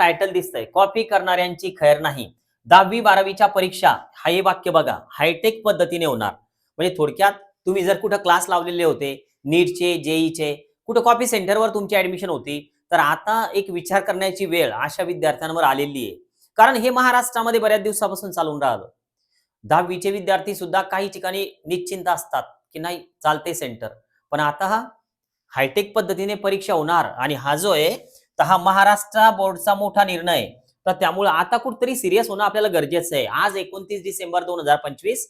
Title दिसतंय, copy करणाऱ्यांची खैर नाही. 10वी-12वीच्या परीक्षा, हे वाक्य बघा, हायटेक पद्धतीने होणार. म्हणजे थोडक्यात तुम्ही जर कुठे क्लास लावलेले होते, नीटचे, जेईचे, कुठे कॉपी सेंटरवर तुमची ऍडमिशन होती, तर आता एक विचार करण्याची वेळ अशा विद्यार्थ्यांवर आलेली आहे. कारण हे महाराष्ट्रामध्ये बऱ्याच दिवसापासून चालून राहिलं. 10वीचे विद्यार्थी सुद्धा काही ठिकाणी निश्चिंत असतात, की नाही चालते सेंटर. पण आता हा हायटेक पद्धतीने परीक्षा होणार आणि हा जो आहे, तर हा महाराष्ट्र बोर्डचा मोठा निर्णय आहे. तर त्यामुळे आता कुठेतरी सीरियस होणं आपल्याला गरजेचं आहे. आज 29 डिसेंबर 2025,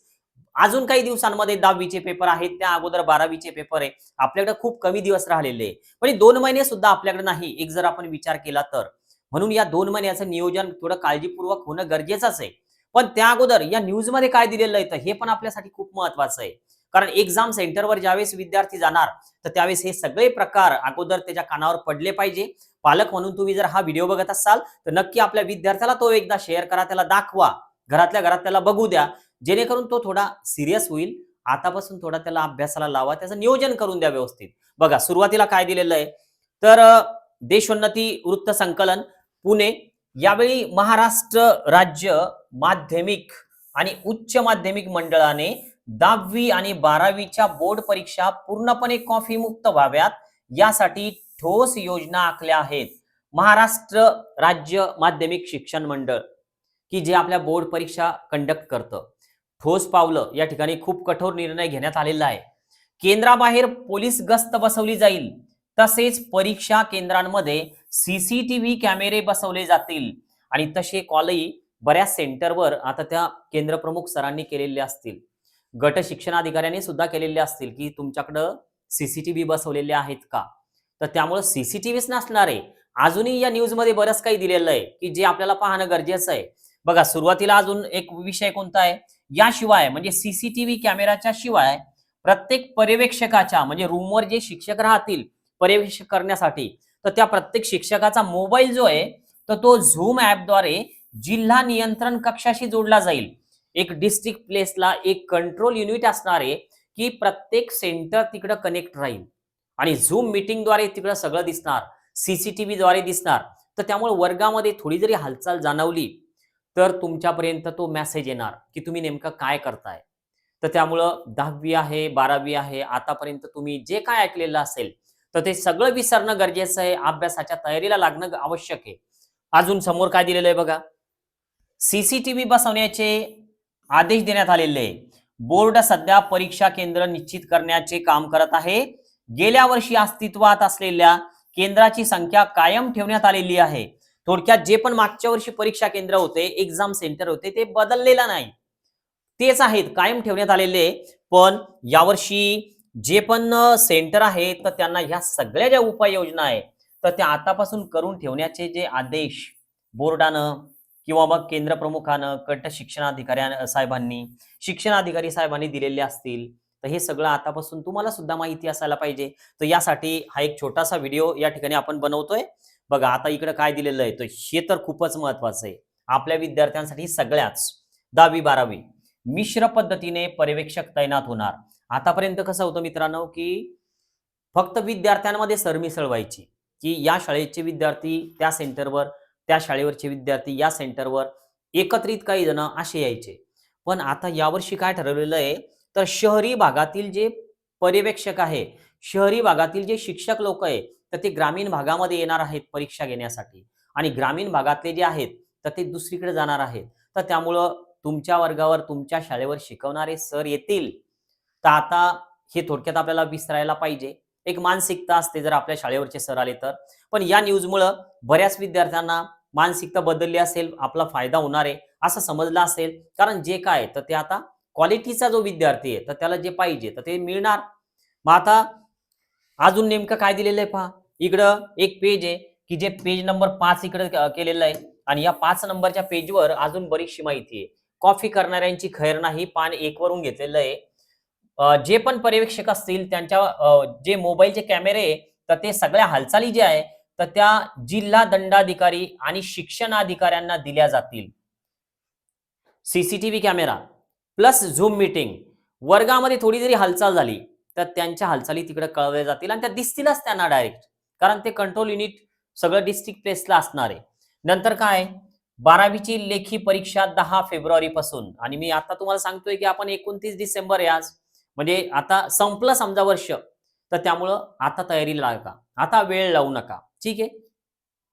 अजून काही दिवसांमध्ये 10वीचे पेपर आहेत, त्या अगोदर 12वीचे पेपर आहे. आपल्याकडे खूप कमी दिवस राहिलेले आहे. म्हणजे 2 महिने सुद्धा आपल्याकडे नाही, एक जर आपण विचार केला तर. म्हणून या 2 महिन्याचं नियोजन थोडं काळजीपूर्वक होणं गरजेचंच आहे. पण त्या अगोदर या न्यूजमध्ये काय दिलेलं आहे, तर हे पण आपल्यासाठी खूप महत्त्वाचं आहे. कारण एक्झाम सेंटरवर ज्यावेळेस विद्यार्थी जाणार, तर त्यावेळेस हे सगळे प्रकार अगोदर त्याच्या कानावर पडले पाहिजे. पालक म्हणून तुम्ही जर हा व्हिडिओ बघत असाल, तर नक्की आपल्या विद्यार्थ्याला तो एकदा शेअर करा, त्याला दाखवा. घरातल्या घरात त्याला बघू द्या, जेणेकरून तो थोडा सीरियस होईल. आतापासून थोडा त्याला अभ्यासाला लावा, त्याचं नियोजन करून द्या व्यवस्थित. बघा सुरुवातीला काय दिलेलं आहे, तर देशोन्नती वृत्त संकलन पुणे. यावेळी महाराष्ट्र राज्य माध्यमिक आणि उच्च माध्यमिक मंडळाने 10वी आणि 12वीच्या बोर्ड परीक्षा पूर्णपणे कॉफी मुक्त व्हाव्यात, यासाठी ठोस योजना आखल्या आहेत. महाराष्ट्र राज्य माध्यमिक शिक्षण मंडळ, की जे आपल्या बोर्ड परीक्षा कंडक्ट करतं, ठोस पावलं या ठिकाणी खूप कठोर निर्णय घेण्यात आलेला आहे. केंद्राबाहेर पोलीस गस्त बसवली जाईल, तसेच परीक्षा केंद्रांमध्ये सीसीटीव्ही कॅमेरे बसवले जातील. आणि तसे कॉलही बऱ्याच सेंटरवर आता त्या केंद्रप्रमुख सरांनी केलेले असतील, गट शिक्षणाधिकाऱ्यांनी सुद्धा केलेले असतील, की तुमच्याकडं सीसीटीव्ही बसवलेले आहेत का. तर त्यामुळे सीसीटीव्हीच नसणार आहे. अजूनही या न्यूजमध्ये बरंच काही दिलेलं आहे, की जे आपल्याला पाहणं गरजेचं आहे. बघा सुरुवातीला अजून एक विषय कोणता आहे, याशिवाय म्हणजे सीसीटीव्ही कॅमेराच्या शिवाय प्रत्येक पर्यवेक्षकाच्या, म्हणजे रूमवर जे शिक्षक राहतील पर्यवेक्षक करण्यासाठी, तर त्या प्रत्येक शिक्षकाचा मोबाईल जो आहे, तर तो झूम ॲपद्वारे जिल्हा नियंत्रण कक्षाशी जोडला जाईल. एक डिस्ट्रिक्ट प्लेसला एक कंट्रोल युनिट असणार आहे, की प्रत्येक सेंटर तिकडं कनेक्ट राहील आणि झूम मीटिंगद्वारे तिकडं सगळं दिसणार, सीसीटीव्हीद्वारे दिसणार. तर त्यामुळे वर्गामध्ये थोडी जरी हालचाल जाणवली, तर तुमच्यापर्यंत तो मेसेज येणार, की तुम्ही नेमकं काय करताय. तर त्यामुळं 10वी आहे, 12वी आहे, आतापर्यंत तुम्ही जे काय ऐकलेलं असेल, तर ते सगळं विसरणं गरजेचं आहे. अभ्यासाच्या तयारीला लागणं आवश्यक आहे. अजून समोर काय दिलेलं आहे बघा, सीसीटीव्ही बसवण्याचे आदेश देण्यात आलेले आहे. बोर्ड सध्या परीक्षा केंद्र निश्चित करण्याचे काम करत आहे. गेल्या वर्षी अस्तित्वात असलेल्या केंद्राची संख्या कायम ठेवण्यात आलेली आहे. थोडक्यात जे पण मागच्या वर्षी परीक्षा केंद्र होते, एक्झाम सेंटर होते, ते बदललेलं नाही, तेच आहेत, कायम ठेवण्यात आलेले. पण यावर्षी जे पण सेंटर आहे, तर त्यांना ह्या सगळ्या ज्या उपाययोजना आहेत, तर त्या आतापासून करून ठेवण्याचे जे आदेश बोर्डानं किंवा मग केंद्र प्रमुखानं, गट शिक्षणाधिकाऱ्या साहेबांनी, शिक्षणाधिकारी साहेबांनी दिलेले असतील, तर हे सगळं आतापासून तुम्हाला सुद्धा माहिती असायला पाहिजे. तर यासाठी हा एक छोटासा व्हिडिओ या ठिकाणी आपण बनवतोय. बघा आता इकडे काय दिलेलं आहे, तर हे तर खूपच महत्वाचं आहे आपल्या विद्यार्थ्यांसाठी. सगळ्याच 10वी-12वी मिश्र पद्धतीने पर्यवेक्षक तैनात होणार. आतापर्यंत कसं होतं मित्रांनो, की फक्त विद्यार्थ्यांमध्ये सरमिसळ व्हायची, की या शाळेचे विद्यार्थी त्या सेंटरवर, त्या शाळेवरचे विद्यार्थी या सेंटरवर, एकत्रित काही जण असे यायचे. पण आता यावर्षी काय ठरवलेलं आहे, तर शहरी भागातील जे पर्यवेक्षक आहे, शहरी भागातील जे शिक्षक लोक आहे, तर ते ग्रामीण भागामध्ये येणार आहेत परीक्षा घेण्यासाठी आणि ग्रामीण भागातले जे आहेत, तर ते दुसरीकडे जाणार आहेत. तर त्यामुळं तुमच्या वर्गावर, तुमच्या शाळेवर शिकवणारे सर येतील, तर आता हे थोडक्यात आपल्याला विसरायला पाहिजे. एक मानसिकता असते जर आपल्या शाळेवरचे सर आले तर. पण या न्यूजमुळं बऱ्याच विद्यार्थ्यांना मानसिकता बदलली असेल, आपला फायदा होणार आहे असं समजलं असेल. कारण जे काय तर ते आता क्वालिटीचा जो विद्यार्थी आहे, तर त्याला जे पाहिजे तर ते मिळणार. मग आता अजून नेमकं काय दिलेलं आहे पहा. इकडं एक पेज आहे, की जे पेज नंबर 5 इकडे केलेलं आहे आणि या 5 नंबरच्या पेजवर अजून बरीचशी माहिती आहे. कॉफी करणाऱ्यांची खैर नाही, पान 1 वरून घेतलेलं आहे. जे पण पर्यवेक्षक असतील त्यांच्या जे मोबाईलचे कॅमेरे आहे, तर ते सगळ्या हालचाली ज्या आहे, तर त्या जिल्हा दंडाधिकारी आणि शिक्षणाधिकाऱ्यांना दिल्या जातील. CCTV camera plus zoom meeting. वर्गामध्ये थोडी जरी हालचाल झाली, तर त्यांच्या हालचाली तिकडे कळवल्या जातील आणि त्या दिसतीलच त्यांना डायरेक्ट. कारण ते कंट्रोल युनिट सगळं डिस्ट्रिक्ट प्लेसला असणार आहे. नंतर काय 12वीची लेखी परीक्षा 10 फेब्रुवारी पासून आणि मी आता तुम्हाला सांगतोय की आपण 29 डिसेंबर आहे आज. म्हणजे आता संपलं समजा वर्ष. तर त्यामुळं आता तयारीला लागा. आता वेळ लावू नका. ठीक आहे.